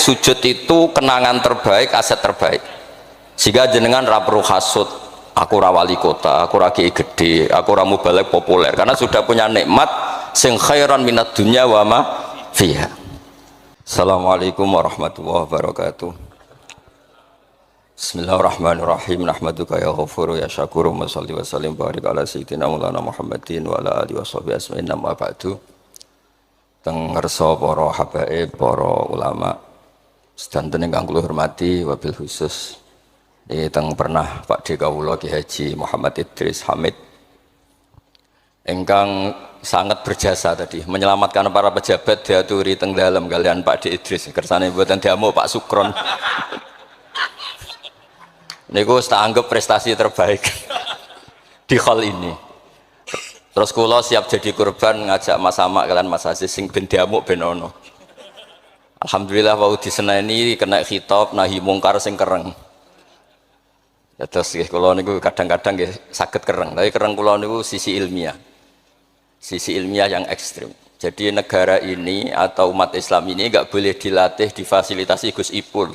sujud itu kenangan terbaik, aset terbaik. Sehingga jenengan ra perlu hasud, aku ra wali kota, aku ra kiai gede, aku ra mubalek populer, karena sudah punya nikmat sing khairan minad dunya wa ma fiha. Assalamualaikum warahmatullahi wabarakatuh. Bismillahirrahmanirrahim. Nahmaduka ya ghafuru ya syakuru wa sholli wa sallim barik ala sayyidina maulana Muhammadin wa ala alihi washabihi asma'in amma ba'du. Teng ngersa para habaib, para ulama sedanten ingkang kula hormati, wabil khusus teng pernah Pak D kawula Ki Haji Muhammad Idris Hamid ingkang sangat berjasa tadi menyelamatkan para pejabat diaturi teng dalem kalian Pak D Idris kersane mboten diamuk Pak Sukron. Niku tak anggap prestasi terbaik di hal ini. Terus kula siap jadi korban ngajak Mas Amak kalian Mas Aziz sing ben diamuk ben ono. Alhamdulillah wau diseneni kena khitab nahi mungkar sing kereng. Ya terus kula niku kadang-kadang nggih saged kereng, tapi kereng kula niku sisi ilmiah. Sisi ilmiah yang ekstrim. Jadi negara ini atau umat Islam ini enggak boleh dilatih, difasilitasi Gus Ipul.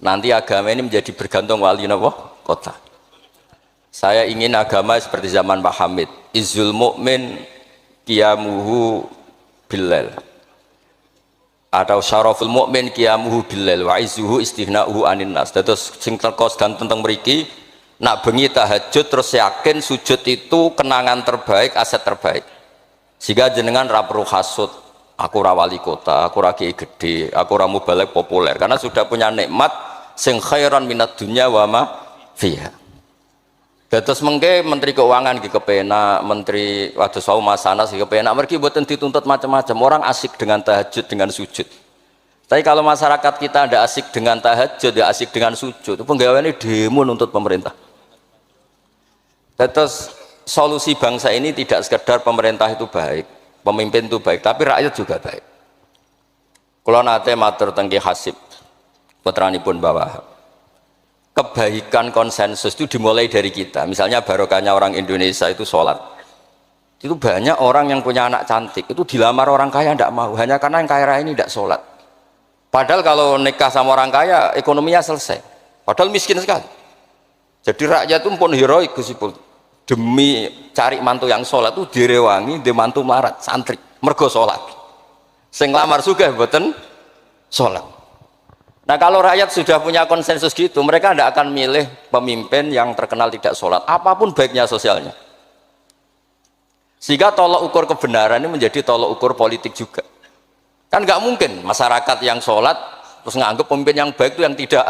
Nanti agama ini menjadi bergantung wali napa? Kota. Saya ingin agama seperti zaman Pak Hamid. Izzul mu'min qiyamuhu billail. Atau syaraful mu'min qiyamuhu billail wa izzuhu istighna'uhu anin nas. Terus sing terkos dan tentang mriki nak bengi tahajud terus yakin sujud itu kenangan terbaik, aset terbaik. Sehingga jenengan ra perlu hasud, aku ra wali kota, aku ra kiai gede, aku ra mubalek populer, karena sudah punya nikmat sing khairan minad dunya wa ma fiha. Terus mengke Menteri Keuangan ki kepenak, Menteri Wados Wau Masanas ki kepenak, mergi mboten dituntut macam-macam. Orang asik dengan tahajud, dengan sujud. Tapi kalau masyarakat kita ada asik dengan tahajud, ada asik dengan sujud, penggaweane demo nuntut pemerintah. Terus solusi bangsa ini tidak sekedar pemerintah itu baik, pemimpin itu baik, tapi rakyat juga baik. Kula nate matur teng Ki Hasib putranipun bawah. Kebaikan konsensus itu dimulai dari kita. Misalnya barokahnya orang Indonesia itu sholat. Itu banyak orang yang punya anak cantik itu dilamar orang kaya tidak mau, hanya karena yang kaya raya ini tidak sholat. Padahal kalau nikah sama orang kaya ekonominya selesai. Padahal miskin sekali. Jadi rakyat itu pun heroik Gus Ipul. Demi cari mantu yang sholat itu direwangi, di mantu melarat santri mergo sholat. Sing lamar sugih mboten sholat. Nah kalau rakyat sudah punya konsensus gitu, mereka tidak akan milih pemimpin yang terkenal tidak sholat, apapun baiknya sosialnya. Sehingga tolok ukur kebenaran ini menjadi tolok ukur politik juga. Kan nggak mungkin masyarakat yang sholat terus nganggap pemimpin yang baik itu yang tidak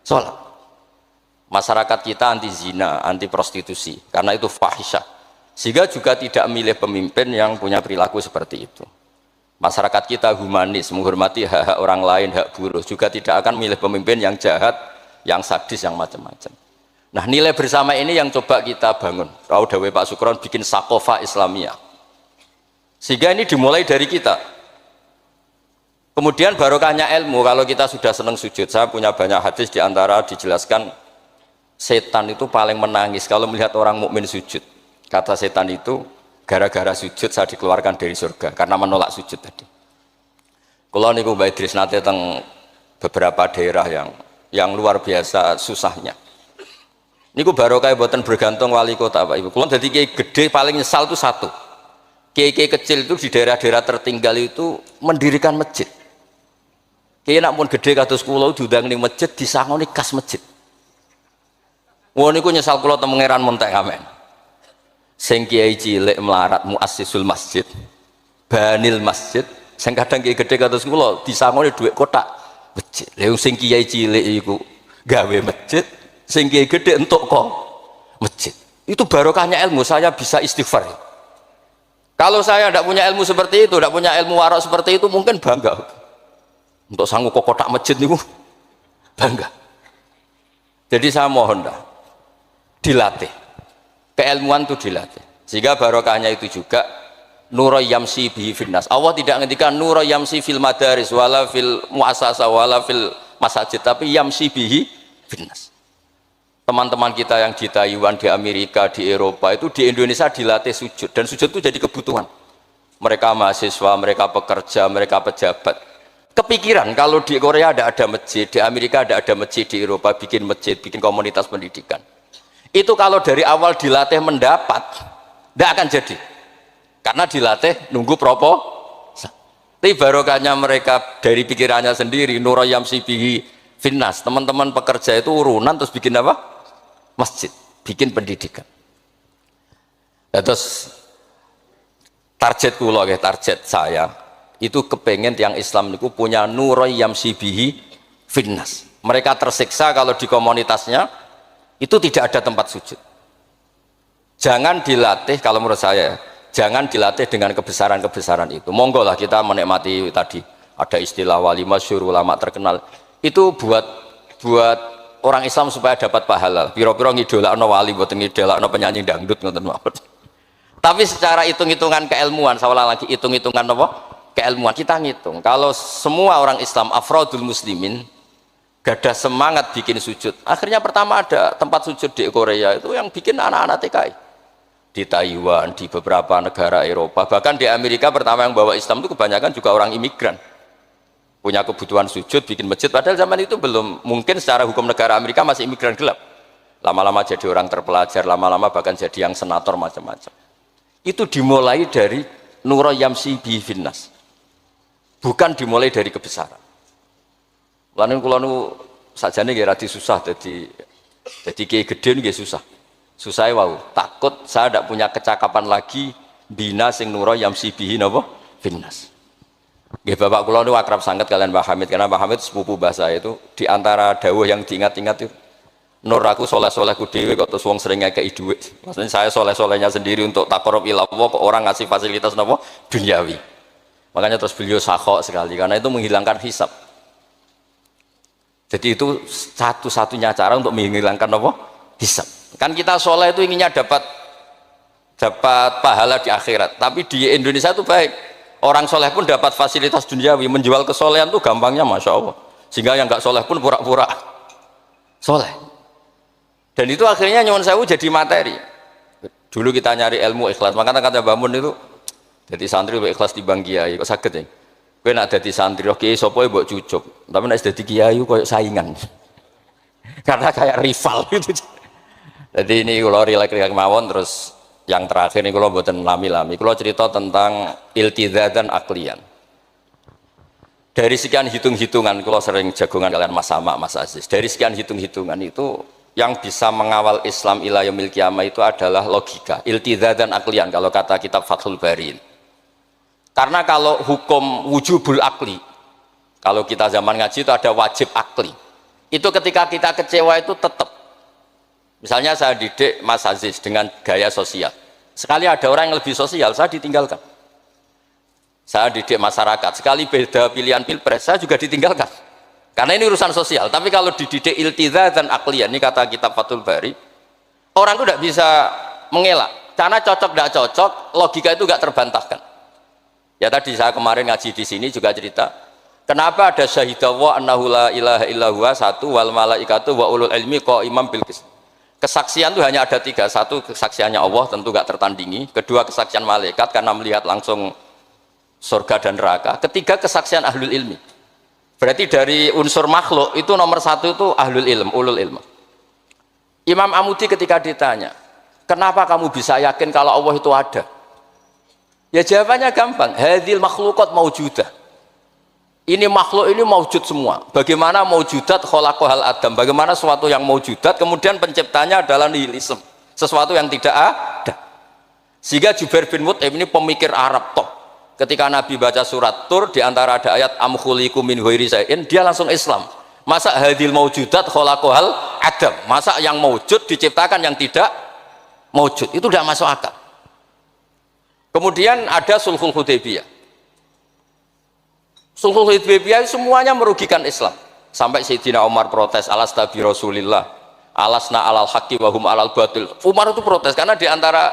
sholat. Masyarakat kita anti zina, anti prostitusi, karena itu fahisyah. Sehingga juga tidak milih pemimpin yang punya perilaku seperti itu. Masyarakat kita humanis, menghormati hak-hak orang lain, hak buruh, juga tidak akan milih pemimpin yang jahat, yang sadis, yang macam-macam. Nah nilai bersama ini yang coba kita bangun. Tahu dawe Pak Sukron bikin sakofa Islamiyah. Sehingga ini dimulai dari kita. Kemudian barokahnya ilmu, kalau kita sudah senang sujud, saya punya banyak hadis diantara dijelaskan setan itu paling menangis kalau melihat orang mukmin sujud. Kata setan itu, gara-gara sujud saya dikeluarkan dari surga karena menolak sujud tadi. Kalau niku Mbak Idris nate teng beberapa daerah yang luar biasa susahnya. Niku barokah boten bergantung wali kota Pak Ibu. Kalau jadi kiai gede paling nyesal itu satu. Kiai-kiai kecil itu di daerah-daerah tertinggal itu mendirikan masjid. Kiai nak pun gede kados kula diundang ning masjid disangoni kas masjid. Wah niku nyesal kula teng pangeran montek amen. Sing kiai cilik melarat muassisul masjid banil masjid sing kadang kiai gede kados kula disangoni dhuwit kotak masjid. Lha sing kiai cilik iku gawe masjid, sing kiai gede entuk kok masjid. Itu barokahnya ilmu, saya bisa istighfar. Kalau saya tidak punya ilmu seperti itu, tidak punya ilmu warok seperti itu, mungkin bangga untuk sanggup kok kotak masjid niku bangga. Jadi saya mohon dah dilatih. Keilmuan itu dilatih, sehingga barokahnya itu juga nuro yamsi bihi finnas. Allah tidak ngendikan nuro yamsi fil madaris wala fil muasasa wala fil masajid, tapi yamsi bihi finnas. Teman-teman kita yang di Taiwan, di Amerika, di Eropa itu di Indonesia dilatih sujud, dan sujud itu jadi kebutuhan. Mereka mahasiswa, mereka pekerja, mereka pejabat. Kepikiran kalau di Korea ada masjid, di Amerika ada masjid, di Eropa bikin masjid, bikin komunitas pendidikan. Itu kalau dari awal dilatih mendapat, tidak akan jadi. Karena dilatih nunggu tapi barokahnya mereka dari pikirannya sendiri, nurayam sibihi finnas. Teman-teman pekerja itu urunan terus bikin apa? Masjid, bikin pendidikan. Ya, terus target kula, target saya itu kepengen tiang Islam itu punya nurayam sibihi finnas. Mereka tersiksa kalau di komunitasnya itu tidak ada tempat sujud. Jangan dilatih, kalau menurut saya jangan dilatih dengan kebesaran-kebesaran itu. Monggo lah kita menikmati tadi ada istilah wali masyhur, ulama terkenal itu buat orang Islam supaya dapat pahala. Piro-piro ngidolakno wali, mboten ngidolakno penyanyi dangdut ngoten mawon. Tapi secara hitung-hitungan keilmuan, saya ulang lagi, hitung-hitungan apa? Keilmuan kita ngitung. Kalau semua orang Islam afrodul muslimin gadah semangat bikin sujud, akhirnya pertama ada tempat sujud di Korea itu yang bikin anak-anak TKI. Di Taiwan, di beberapa negara Eropa, bahkan di Amerika pertama yang bawa Islam itu kebanyakan juga orang imigran, punya kebutuhan sujud, bikin masjid, padahal zaman itu belum mungkin secara hukum negara Amerika masih imigran gelap, lama-lama jadi orang terpelajar, lama-lama bahkan jadi yang senator macam-macam. Itu dimulai dari nurayam sibihi finnas, bukan dimulai dari kebesaran. Lalu kalau sajane nggih radi susah, jadi kiai gede nggih susah wow, takut saya tidak punya kecakapan lagi bina sing nurayam sibihi napa finnas. Nggih bapak kula niku akrab sangat kalian Mbah Hamid, karena Mbah Hamid sepupu bahasa itu di antara dawuh yang diingat-ingat itu nur aku soleh-solehku dhewe kok terus wong sering ngekeki dhuwit. Maksudnya saya soleh-solehnya sendiri untuk taqarrub ila Allah kok orang ngasih fasilitas napa duniawi. Makanya terus beliau sakhok sekali karena itu menghilangkan hisab. Jadi itu satu-satunya cara untuk menghilangkan apa? Hisab. Kan kita soleh itu inginnya dapat pahala di akhirat, tapi di Indonesia itu baik, orang soleh pun dapat fasilitas duniawi, menjual kesolehan itu gampangnya masya Allah, sehingga yang nggak soleh pun pura-pura soleh, dan itu akhirnya nyuwun sewu jadi materi. Dulu kita nyari ilmu ikhlas, makanya kata Mbah Mun itu jadi santri lebih ikhlas dibanding kiai. Kok sakit ya? Kowe nak dadi santri oke sapa mbok cucuk, tapi nek dadi kiai koyo saingan karena kayak rival gitu. Jadi ini kalau rilek mawon, terus yang terakhir ini kalau buatan lami-lami, kalau cerita tentang iltidzat dan aklian. Dari sekian hitung-hitungan, kalau sering jagungan kalian Mas Sama, Mas Aziz. Dari sekian hitung-hitungan itu, yang bisa mengawal Islam ila yaumil qiyamah itu adalah logika, iltidzat dan aklian. Kalau kata kitab Fathul Bari. Karena kalau hukum wujubul akli, kalau kita zaman ngaji itu ada wajib akli. Itu ketika kita kecewa itu tetap. Misalnya saya didik Mas Aziz dengan gaya sosial, sekali ada orang yang lebih sosial saya ditinggalkan. Saya didik masyarakat, sekali beda pilihan pilpres saya juga ditinggalkan, karena ini urusan sosial. Tapi kalau dididik iltidzat dan aklian, ini kata kitab Fathul Bari, orang itu tidak bisa mengelak karena cocok tidak cocok, logika itu nggak terbantahkan. Ya tadi saya kemarin ngaji di sini juga cerita, kenapa ada syahidallah annahu la ilaha illallah satu wal malaikatu wa ulul ilmi qaiman bil qist. Kesaksian itu hanya ada tiga, satu kesaksiannya Allah tentu gak tertandingi, kedua kesaksian malaikat karena melihat langsung surga dan neraka, ketiga kesaksian ahlul ilmi. Berarti dari unsur makhluk itu nomor satu itu ahlul ilm, ulul ilm. Imam Amudi ketika ditanya, kenapa kamu bisa yakin kalau Allah itu ada? Ya jawabannya gampang, hadhil makhluqat maujudah. Ini makhluk ini maujud semua. Bagaimana maujudat khalaqahal adam? Bagaimana sesuatu yang maujudat kemudian penciptanya adalah nihilisme, sesuatu yang tidak ada. Sehingga Jubair bin Mut'im ini pemikir Arab top. Ketika Nabi baca surat Tur di antara ada ayat am khuliqu min ghairi syai'in, dia langsung Islam. Masa hadil maujudat khalaqahal adam? Masa yang maujud diciptakan yang tidak maujud? Itu tidak masuk akal. Kemudian ada Sulhul Hudaybiyah. Sulhul Hudaybiyah semuanya merugikan Islam. Sampai Sayyidina Umar protes, alasta bi Rasulillah, alasna alal haqqi wa hum alal batil. Umar itu protes karena di antara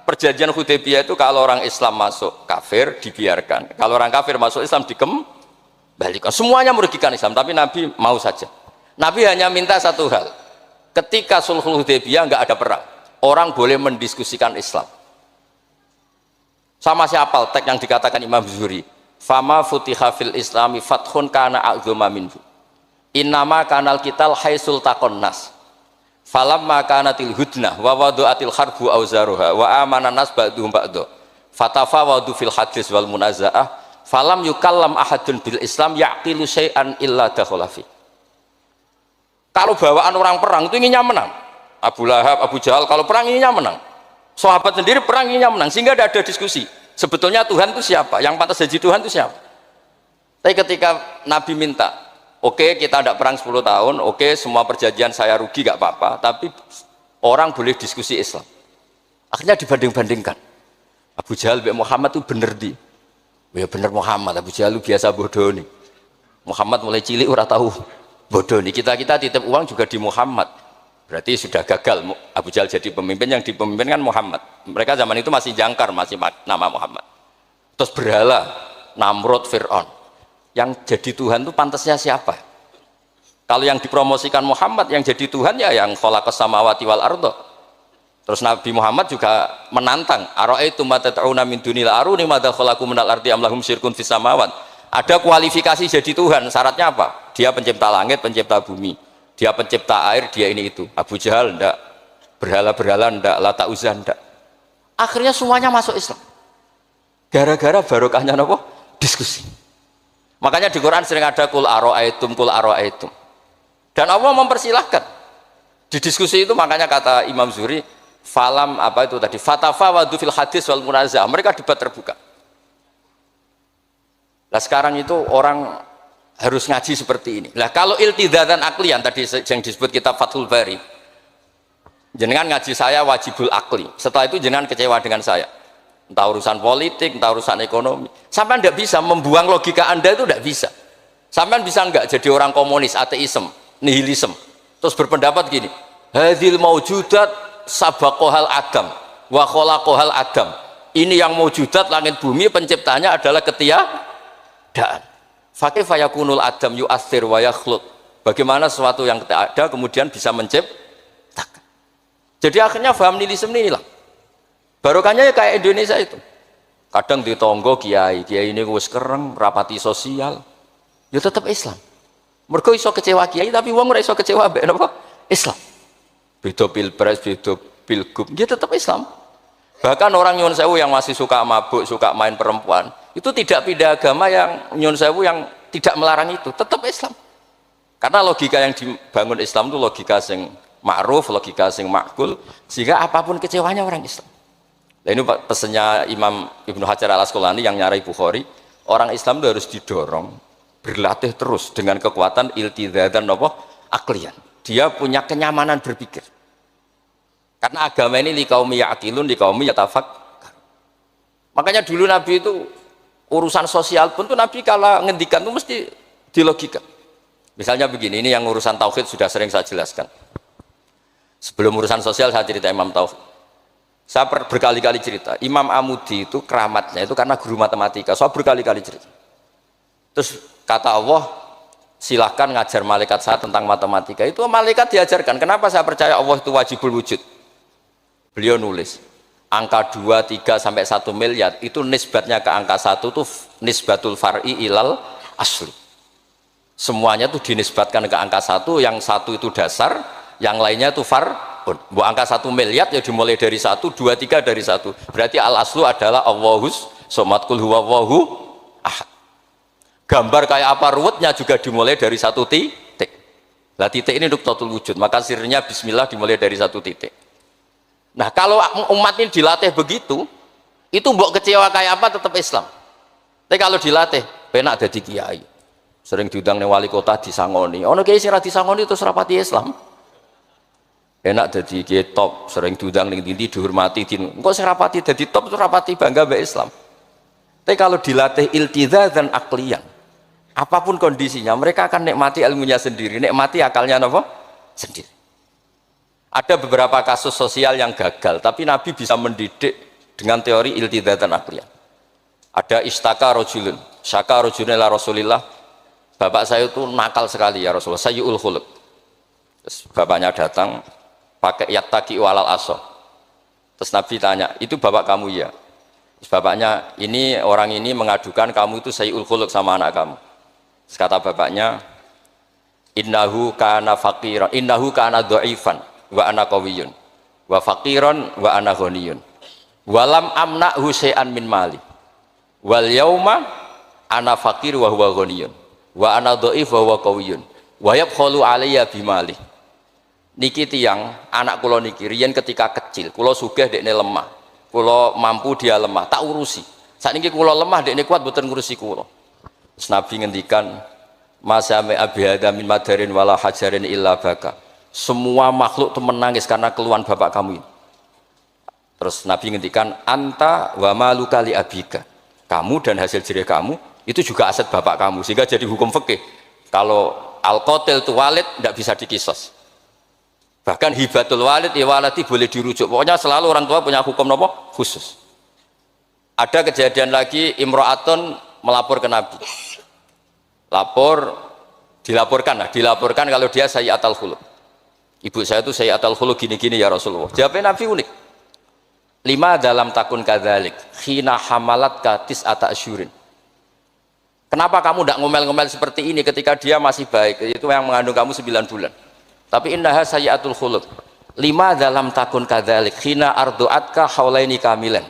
perjanjian Hudaybiyah itu kalau orang Islam masuk kafir dibiarkan, kalau orang kafir masuk Islam dikembalikan. Semuanya merugikan Islam, tapi Nabi mau saja. Nabi hanya minta satu hal, ketika Sulhul Hudaybiyah nggak ada perang, orang boleh mendiskusikan Islam. Sama siapa teks yang dikatakan Imam Zuhri, fama futiha fil islami fathun kana a'zuma minhu innama kanal kital haisul taqon nas falamma kanatil hudnah wa wadu'atil harbu auzaruha wa amana nas ba'duhum ba'du fatafawadu fil hadis wal munaza'ah falam yukallam ahadun bil islam yaqilu syai'an illa dakhulafi. Kalau bawaan orang perang itu inginnya menang, Abu Lahab, Abu Jahal kalau perang inginnya menang, sahabat sendiri perang inginnya menang, sehingga tidak ada diskusi sebetulnya Tuhan itu siapa, yang pantas jadi Tuhan itu siapa. Tapi ketika Nabi minta, oke, kita tidak perang 10 tahun, oke, semua perjanjian saya rugi gak apa-apa, tapi orang boleh diskusi Islam. Akhirnya dibanding-bandingkan, Abu Jahal dan Muhammad itu bener di, ya bener Muhammad, Abu Jahal biasa bodoh nih, Muhammad mulai cilik udah tahu bodoh nih, kita titip uang juga di Muhammad, berarti sudah gagal Abu Jahal jadi pemimpin, yang dipemimpinkan Muhammad. Mereka zaman itu masih jangkar, masih nama Muhammad. Terus berhala Namrud, Fir'aun, yang jadi Tuhan itu pantasnya siapa? Kalau yang dipromosikan Muhammad, yang jadi Tuhan ya yang khalaqas samawati wal ardo. Terus Nabi Muhammad juga menantang, ara'aitum ma tad'una min dunil aruni madza khalaqu minal ardi am lahum syirkun fis samawat. Ada kualifikasi jadi Tuhan, syaratnya apa? Dia pencipta langit, pencipta bumi, dia pencipta air, dia ini itu. Abu Jahal enggak, berhala-berhala enggak, Lata Uzza enggak. Akhirnya semuanya masuk Islam gara-gara barokahnya apa? Diskusi. Makanya di Quran sering ada kul aro'aitum, dan Allah mempersilahkan di diskusi itu. Makanya kata Imam Zuhri, falam apa itu tadi, fatafawadu fil hadis wal munaza'ah, mereka debat terbuka. Nah sekarang itu orang harus ngaji seperti ini. Nah kalau iltidatan aklian tadi yang disebut kitab Fathul Bari, jenengan ngaji saya wajibul akli, setelah itu jenengan kecewa dengan saya, entah urusan politik, entah urusan ekonomi, sampai tidak bisa membuang logika anda, itu tidak bisa. Sampai bisa enggak jadi orang komunis, ateisme, nihilisme, terus berpendapat gini, hadhil maujudat sabaqohal adam wa khalaqohal adam, ini yang maujudat langit bumi penciptanya adalah ketiadaan. Fakih fayakunul adam yu'athir wa yakhluq, bagaimana sesuatu yang tidak ada kemudian bisa menciptakan. Jadi akhirnya faham nihilisme inilah barokahnya ya kayak Indonesia itu. Kadang di tonggo kiai ini wis kereng rapati sosial ya tetap Islam, mergo iso kecewa kiai tapi wong ora iso kecewa mbek napa Islam. Beda pilpres, beda pilgub, dia tetap Islam. Bahkan orang nyun sewu yang masih suka mabuk, suka main perempuan, itu tidak pindah agama, yang nyun sewu yang tidak melarang itu tetap Islam. Karena logika yang dibangun Islam itu logika sing ma'ruf, logika sing makul, sehingga apapun kecewanya orang Islam. Nah ini pesannya Imam Ibnu Hajar al Asqalani yang nyarai Bukhari, orang Islam itu harus didorong berlatih terus dengan kekuatan iltidatan aklian. Dia punya kenyamanan berpikir. Karena agama ini liqaumi ya'qilun, liqaumi yatafakkar. Makanya dulu Nabi itu urusan sosial pun tuh Nabi kalau ngendikan itu mesti dilogika. Misalnya begini, ini yang urusan tauhid sudah sering saya jelaskan. Sebelum urusan sosial saya cerita Imam Tauhid. Saya berkali-kali cerita, Imam Amudi itu keramatnya itu karena guru matematika. Saya berkali-kali cerita. Terus kata Allah, silahkan ngajar malaikat saya tentang matematika. Itu malaikat diajarkan. Kenapa saya percaya Allah itu wajibul wujud? Beliau nulis, angka 2, 3 sampai 1 miliar itu nisbatnya ke angka 1 itu nisbatul far'i ilal asli. Semuanya itu dinisbatkan ke angka 1, yang 1 itu dasar, yang lainnya itu far'un. Bu angka 1 miliar ya dimulai dari 1, 2, 3 dari 1. Berarti al aslu adalah Allahus somad kul huwallahu ahad. Gambar kayak apa ruwetnya juga dimulai dari 1 titik. Lah titik ini nuqtatul wujud, maka sirnya bismillah dimulai dari 1 titik. Nah kalau umat ini dilatih begitu, itu mbok kecewa kayak apa tetap Islam. Tapi kalau dilatih, penak jadi kiai, sering diundang ning wali kota disangoni, ono kiai sing ra disangoni terus rapati Islam. Enak jadi kiai top, sering diundang ning ndi dihormati, engko sing rapati jadi top terus rapati bangga mbek Islam. Tapi kalau dilatih iltizazan aklian, apapun kondisinya mereka akan nikmati ilmunya sendiri, nikmati akalnya apa? Sendiri. Ada beberapa kasus sosial yang gagal, tapi Nabi bisa mendidik dengan teori iltizatan akliyah. Ada istaka rojulun, syaka rojulun ila Rasulillah, bapak saya itu nakal sekali ya Rasulullah, sayyul khuluq. Terus bapaknya datang pakai yattaqi walal aso. Terus Nabi tanya, itu bapak kamu ya? Bapaknya, ini orang ini mengadukan kamu itu sayyul khuluq sama anak kamu. Terus kata bapaknya, innahu kana faqiran, innahu kana dhaifan wa ana qawiyyun. Wa faqiran wa ana ghaniyun. Walam amna'hu syai'an min mali. Wal yauma ana faqir wa huwa ghaniyun. Wa ana dhaif wa huwa qawiyyun. Wa yabkhalu alayya bimali. Niki tiyang anak kula niki riyen ketika kecil, kula sugih dekne lemah. Kula mampu dia lemah, tak urusi. Sakniki kula lemah dekne kuat mboten ngurusi kula. Terus Nabi ngendikan, "Masame abihada min madarin wala hajarin illa baka." Semua makhluk itu menangis karena keluhan bapak kamu ini. Terus Nabi ngendikan, "Anta wa maluka li abika." Kamu dan hasil jerih kamu itu juga aset bapak kamu, sehingga jadi hukum fikih. Kalau al-qatil itu walid tidak bisa dikisos. Bahkan hibatul walid ya waladi boleh dirujuk. Pokoknya selalu orang tua punya hukum nopo khusus. Ada kejadian lagi, imro'atun melapor ke Nabi. Dilaporkan kalau dia sayyi'atul khuluq. Ibu saya itu sayyi'atul khuluq gini-gini ya Rasulullah. Jawabnya Nabi unik. 5 dalam takun kadzalik, khina hamalat katis ata asyurin. Kenapa kamu tidak ngomel-ngomel seperti ini ketika dia masih baik? Itu yang mengandung kamu 9 bulan. Tapi innaha sayyi'atul khuluq. 5 dalam takun kadzalik, khina ardu'atka haulaini kamilan.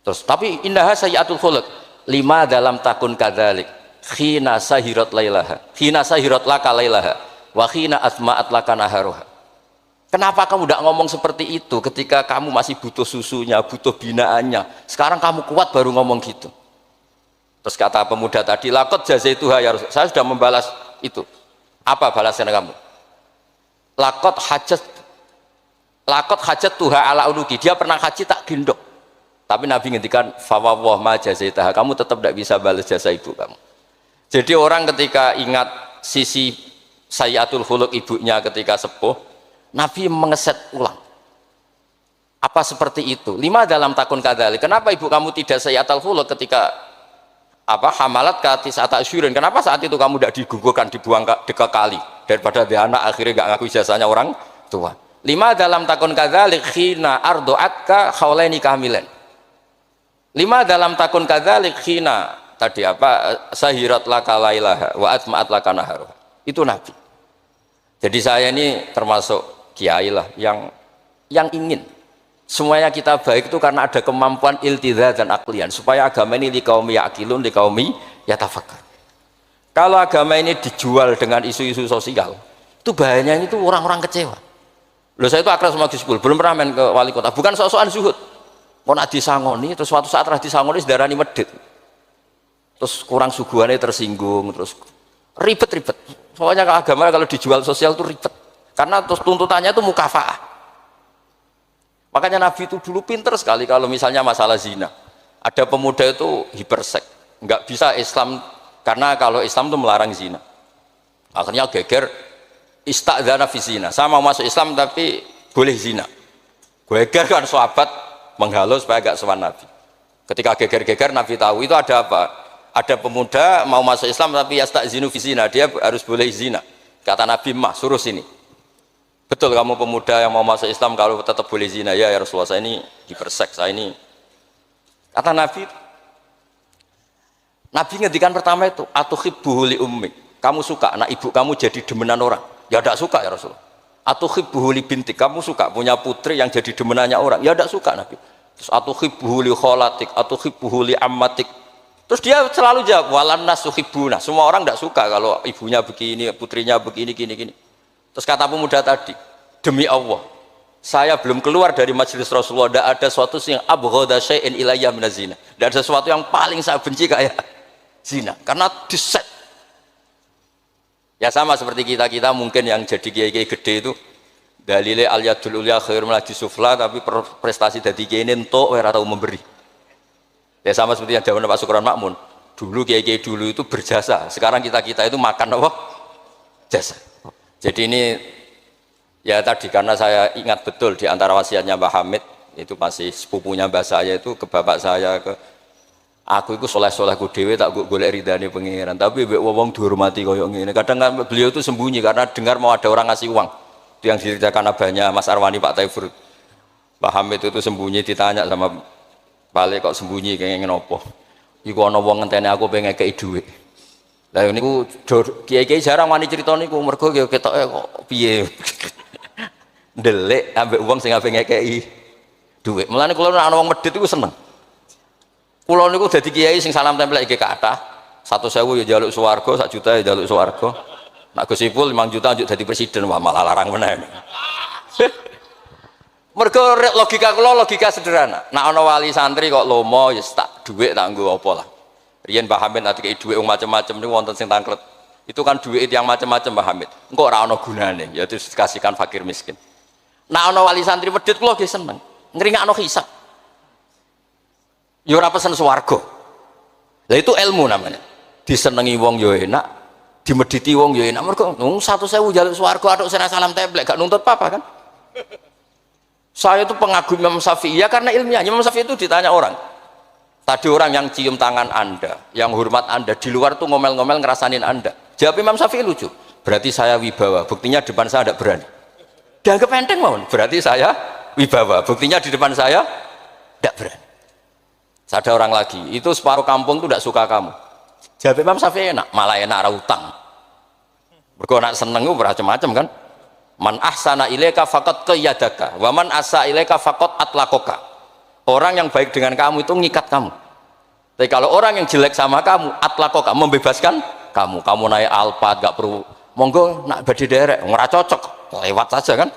Terus tapi innaha sayyi'atul khuluq. 5 dalam takun kadzalik, khina sahirat lailaha. Khina sahirat laka lailaha wa khina asma'at laka naharuha. Kenapa kamu tidak ngomong seperti itu ketika kamu masih butuh susunya, butuh binaannya? Sekarang kamu kuat baru ngomong gitu. Terus kata pemuda tadi, laqad jazaituha ya Rasul. Saya sudah membalas itu. Apa balasan kamu? Lakot hajat tuha ala unuki. Dia pernah haji tak gendong. Tapi Nabi ngendikan fawwah ma jazaitaha. Kamu tetap tidak bisa balas jasa ibu kamu. Jadi orang ketika ingat sisi sayyi'atul khuluq ibunya ketika sepuh, Nabi mengeset ulang. Apa seperti itu? 5 dalam takun kadzalik. Kenapa ibu kamu tidak sayyi'atul khuluq ketika hamalat katis ata asyurin? Kenapa saat itu kamu tidak digugurkan, dibuang ke kali? Daripada dia anak akhirnya gak ngaku ijazahnya orang tua. 5 dalam takun kadzalik khina ardu'atka haulaini kamilan. 5 dalam takun kadzalik khina tadi sahirat laka lailaha wa atma'at laka naharuha. Itu Nabi. Jadi saya ini termasuk kiai lah yang ingin semuanya kita baik itu karena ada kemampuan iltidza dan aklian supaya agama ini liqaumi yaqilun liqaumi yatafakkar. Kalau agama ini dijual dengan isu-isu sosial, itu bahayanya itu orang-orang kecewa. Loh, saya itu akrab sama Gus Ipul, belum pernah main ke wali kota. Bukan soal zuhud. Mau nak disangoni, terus suatu saat disangoni sedarani medit. Terus kurang suguhannya tersinggung, terus ribet-ribet. Soalnya agama kalau dijual sosial itu ribet. Karena terus tuntutannya itu mukafaah. Makanya Nabi itu dulu pinter sekali kalau misalnya masalah zina. Ada pemuda itu hiperseks, nggak bisa Islam. Karena kalau Islam itu melarang zina. Akhirnya geger istadzana fi zina. Saya mau masuk Islam tapi boleh zina. Geger kan sahabat menghalau supaya gak sowan Nabi. Ketika geger-geger Nabi tahu itu ada apa? Ada pemuda mau masuk Islam tapi yastadzinu fi zina, dia harus boleh zina. Kata Nabi, "Mah, suruh sini." Betul kamu pemuda yang mau masuk Islam kalau tetap boleh zina? Ya Rasulullah, saya ini hiperseks, saya ini. Kata Nabi ngendikan pertama itu, atuhibbuhu li ummik. Kamu suka anak ibu kamu jadi demenan orang? Ya tidak suka ya Rasulullah. Atuhibbuhu li bintik. Kamu suka punya putri yang jadi demenannya orang? Ya tidak suka Nabi. Terus atuhibbuhu li kholatik, atuhibbuhu li ammatik. Terus dia selalu jawab, walan nas tuhibbuna. Semua orang tidak suka kalau ibunya begini, putrinya begini, gini. Terus kata pemuda tadi, demi Allah, saya belum keluar dari majelis Rasulullah, tidak ada sesuatu yang abghadha syai'in ilayya minaz zina. Tidak ada sesuatu yang paling saya benci kayak zina, karena diset. Ya sama seperti kita mungkin yang jadi kiai-kiai gede itu dalile al yadul ulya khairun min sufla, tapi prestasi dari kiai ini entuk ora tahu memberi. Ya sama seperti yang zaman Pak Sukron Makmun. Dulu kiai-kiai dulu itu berjasa, sekarang kita itu makan apa? Jasa. Jadi ini ya tadi karena saya ingat betul di antara wasiatnya Mbah Hamid itu masih sepupunya mbah saya itu ke bapak saya ke aku itu soleh-solehku dhewe tak golek ridane pengiran, tapi mbek wong dihormati koyo ngene. Kadang beliau itu sembunyi karena dengar mau ada orang ngasih uang. Itu yang diceritakan abahnya Mas Arwani Pak Taifur. Mbah Hamid itu sembunyi ditanya sama Balik kok sembunyi kenging nopo. Iku ana wong ngenteni aku pengen ngekeki dhuwit. Lah niku kiai-kiai jarang wani crita niku mergo ketoke kok piye. Ndelik ambek wong sing ape ngekeki dhuwit. Mulane kula nek ana wong medhit iku seneng. Kula niku dadi kiai sing salam tempel iki kathah. 100.000 ya njaluk swarga, 1 juta ya njaluk swarga. Nak Gus Ipul 5 juta njuk dadi presiden, wah malah larang meneh. Mergo logika kula logika sederhana. Nak ana wali santri kok lomo ya tak dhuwit tak nggo apa lah. Riyen Mbah Hamid ati kei dhuwit macam-macam niku wonten sing tangklet. Itu kan dhuwit yang macam-macam Mbah Hamid. Engko ora ana gunane, ya terus dikasihkan fakir miskin. Nak ana wali santri medhit kula nggih seneng. Ngringakno hisab. Ya ora pesen swarga. Lah itu ilmu namanya. Disenengi wong ya enak, dimedhiti wong ya enak. Mergo 100.000 njaluk swarga atuk sira salam templek gak nuntut apa-apa kan? Saya itu pengagum Imam Syafi'i ya karena ilmiah. Imam Syafi'i itu ditanya orang. Tadi orang yang cium tangan Anda, yang hormat Anda, di luar tuh ngomel-ngomel ngerasanin Anda. Jawab Imam Syafi'i lucu. Berarti saya wibawa, buktinya depan saya tidak berani. Dianggap enteng mohon. Berarti saya wibawa, buktinya di depan saya tidak berani. Ada orang lagi, itu separuh kampung tuh tidak suka kamu. Jawab Imam Syafi'i enak, malah enak rautang. Mergo nak seneng itu macam-macam kan. Man ahsana ilaika faqad qayyadaka wa man asa ilaika faqad atlaqaka. Orang yang baik dengan kamu itu ngikat kamu. Tapi kalau orang yang jelek sama kamu atlaqaka, membebaskan kamu. Kamu naik Alphard gak perlu monggo nak badhe derek ora cocok, lewat saja kan.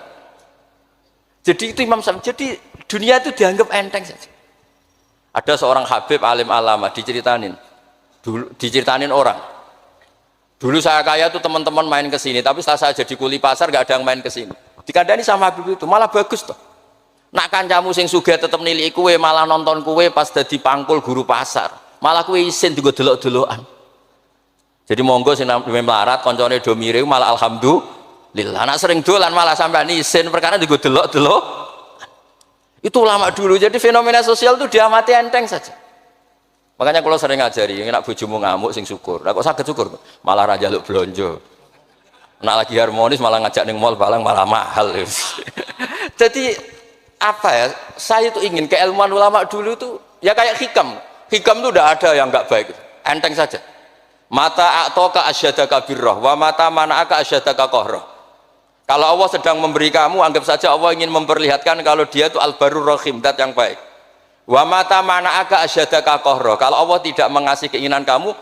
Jadi itu Imam Syafi'i. Jadi dunia itu dianggap enteng saja. Ada seorang habib alim alama diceritain orang. Dulu saya kaya tuh teman-teman main ke sini, tapi setelah saya jadi kuli pasar gak ada yang main ke sini. Dikandani sama Habib itu malah bagus toh. Nak kancamu sing sugih tetep nilai kue, malah nonton kue pas dadi pangkul guru pasar. Malah kue isin juga delok-delokan. Jadi monggo sing melarat koncone do mirip malah alhamdulillah. Nak sering dolan malah sampean isin perkara juga delok-delok. Itu ulama dulu. Jadi fenomena sosial itu diamati enteng saja. Makanya kalau sering ngajari, nak bojomu ngamuk sing syukur. Lah kok saged syukur? Malah ra njaluk blonjo. Nak lagi harmonis malah ngajak ning mall balang malah mahal. Jadi apa ya? Saya itu ingin keilmuan ulama dulu itu ya kayak hikam. Hikam itu udah ada yang enggak baik. Enteng saja. Mata a'taka asyadaka birrah wa mata mana'aka asyadaka qahrah. Kalau Allah sedang memberi kamu, anggap saja Allah ingin memperlihatkan kalau dia itu al-barur rahim, zat yang baik. Wa mata mana'aka asyadaka qahrah. Kalau Allah tidak mengasih keinginan kamu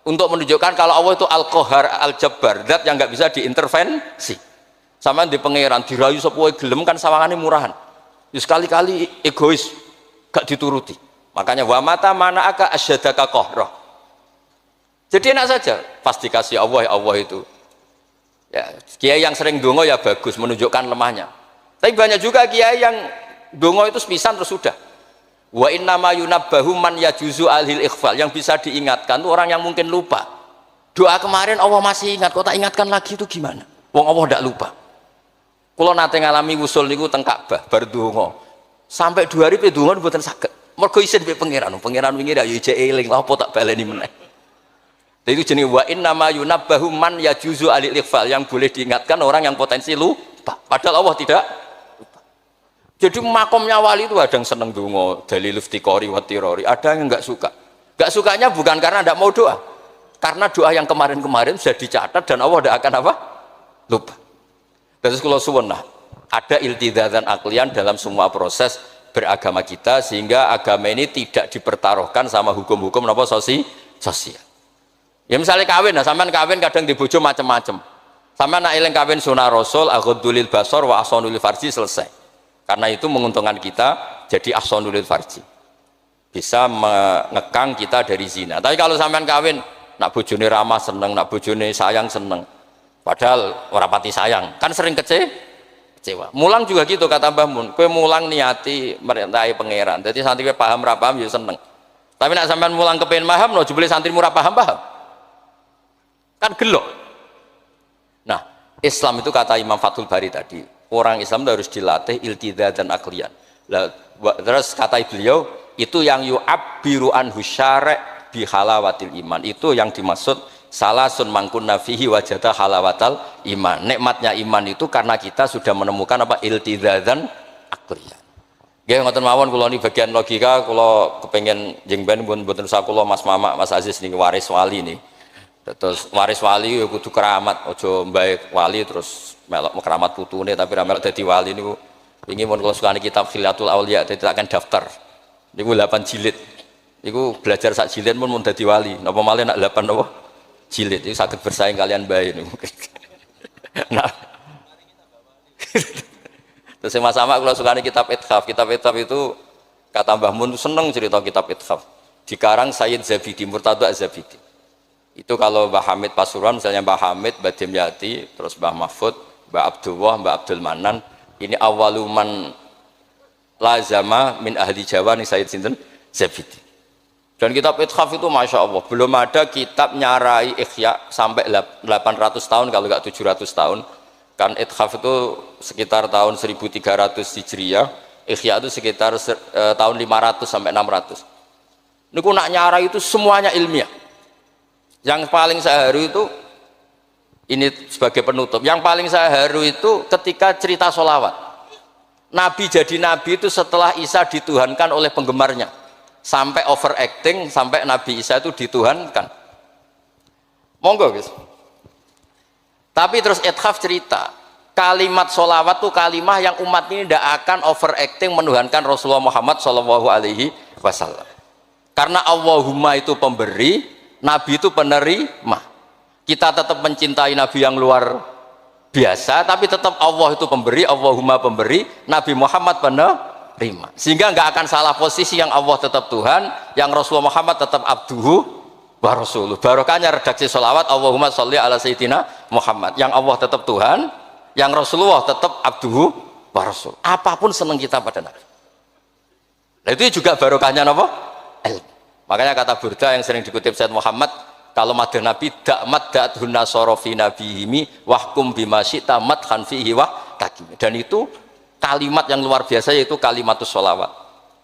untuk menunjukkan kalau Allah itu al-qahar, al-jabbar, zat yang enggak bisa diintervensi. Sama di pangeran dirayu sepuhe gelem kan sawangane murahan. Ya sekali-kali egois, gak dituruti. Makanya wa mata mana'aka asyadaka qahrah. Jadi enak saja, pasti kasih Allah ya Allah itu. Ya, kiai yang sering dongo ya bagus menunjukkan lemahnya. Tapi banyak juga kiai yang dongo itu sepisan terus sudah. Wa inna ma yunabbahu man yajuzu alhil ikhfal, yang bisa diingatkan itu orang yang mungkin lupa. Doa kemarin Allah masih ingat, kok tak ingatkan lagi itu gimana? Wong Allah tidak lupa. Kalau nate ngalami usul niku teng Ka'bah bar donga. Sampai 2 hari pe donga mboten saged. Mergo isin pe pangeran wingi ra yo ijek eling, lha apa tak baleni meneh. Itu jenis wa inna ma yunabbahu man yajuzu alil ikhfal, yang boleh diingatkan orang yang potensi lupa. Padahal Allah tidak. Jadi makomnya wali itu ada yang seneng dongo dalil iftiqori wa tirori, ada yang enggak suka. Enggak sukanya bukan karena enggak mau doa. Karena doa yang kemarin-kemarin sudah dicatat dan Allah tidak akan apa? Lupa. Terus kalau suwun ada iltizazan aklian dalam semua proses beragama kita sehingga agama ini tidak dipertaruhkan sama hukum-hukum apa sosial. Ya misalnya kawin, sampean kawin kadang dibojo macam-macam. Sampean nak eling kawin sunah Rasul, aghdulil basar wa ahsanul farji, selesai. Karena itu menguntungkan kita jadi ahsanul farji. Bisa mengekang kita dari zina. Tapi kalau sampean kawin nak bojone ramah seneng, nak bojone sayang seneng. Padahal ora pati sayang, kan sering kecewa. Mulang juga gitu kata Mbah Mun. Kowe mulang niati merintahi pangeran. Jadi santri paham ra paham ya seneng. Tapi nak sampean mulang kepen paham no jebule santri ora paham-paham. Kan gelok. Nah, Islam itu kata Imam Fathul Bari tadi, orang Islam itu harus dilatih iltizaz dan aklian. Terus kata beliau, itu yang yu'abbiru anhu syara' bi halawatil iman. Itu yang dimaksud salasun mangkunna fihi wajada halawatal iman. Nikmatnya iman itu karena kita sudah menemukan apa iltizaz dan aklian. Nggih ngoten mawon kula ni bagian logika kula kepengin jengben mboten usah kula Mas Mamak Mas Aziz niki waris wali nih. Terus waris wali ya kudu keramat, aja mbae wali terus melok keramat putune tapi ra melok dadi wali niku. Wingi mun kula sukani kitab Khilatul Auliya dadi akan daftar. Niku 8 jilid. Niku belajar sak jilid mun dadi wali. Napa malih nak 8 napa? Jilid itu saged bersaing kalian mbae niku. Nah. Terus Mas Sama kula sukani kitab Ithaf. Kitab Ithaf itu kata Mbah Mun seneng cerita kitab Ithaf. Dikarang Sayyid Zabidi, Murtada Zabidi. Itu kalau Mbah Hamid Pasuruan, misalnya Mbah Hamid, Mbah Dimyati, terus Mbah Mahfud, Mbah Abdullah, Mbah Abdul Manan, ini awaluman lazama min ahli Jawa nih Sayyid Sinten Zabidi. Dan kitab Ithaf itu Masya Allah, belum ada kitab nyarai Ikhya sampai 800 tahun, kalau nggak 700 tahun. Kan Ithaf itu sekitar tahun 1300 Hijriyah, Ikhya itu sekitar tahun 500 sampai 600. Niku nak nyarai itu semuanya ilmiah. Yang paling saya haru itu, ini sebagai penutup, yang paling saya haru itu ketika cerita sholawat. Nabi jadi nabi itu setelah Isa dituhankan oleh penggemarnya, sampai overacting, sampai Nabi Isa itu dituhankan. Monggo guys. Tapi terus Ithaf cerita, kalimat sholawat itu kalimah yang umat ini tidak akan overacting menuhankan Rasulullah Muhammad SAW. Karena Allahumma itu pemberi, Nabi itu penerima. Kita tetap mencintai Nabi yang luar biasa, tapi tetap Allah itu pemberi, Allahumma pemberi, Nabi Muhammad penerima. Sehingga nggak akan salah posisi, yang Allah tetap Tuhan, yang Rasulullah Muhammad tetap abduhu wa rasuluh. Barokahnya redaksi sholawat, Allahumma sholli ala sayyidina Muhammad. Yang Allah tetap Tuhan, yang Rasulullah tetap abduhu wa rasuluh. Apapun senang kita pada Nabi. Nah, itu juga barokahnya apa? Ilmu. Makanya kata Burda yang sering dikutip Said Muhammad, kalau madah Nabi dakmat da'athun nasorofi nabihimi wahkum bima syi'ta madhan fihi wah kakimi. Dan itu kalimat yang luar biasa, yaitu kalimatus sholawat,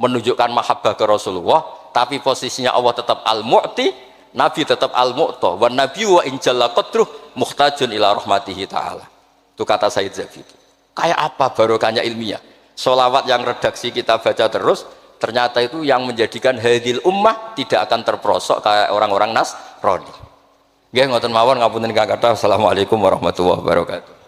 menunjukkan mahabbah ke Rasulullah, tapi posisinya Allah tetap al-mu'ti, Nabi tetap al-mu'ta, wa nabi wa injalla qadruh muhtajun ila rahmatihi ta'ala. Itu kata Sayyid Zabidi. Kayak apa barokahnya ilmiah? Sholawat yang redaksi kita baca terus, ternyata itu yang menjadikan hadil ummah tidak akan terperosok kayak orang-orang Nasrani. Nggih ngoten mawon, ngapunten kang kathah. Assalamualaikum warahmatullahi wabarakatuh.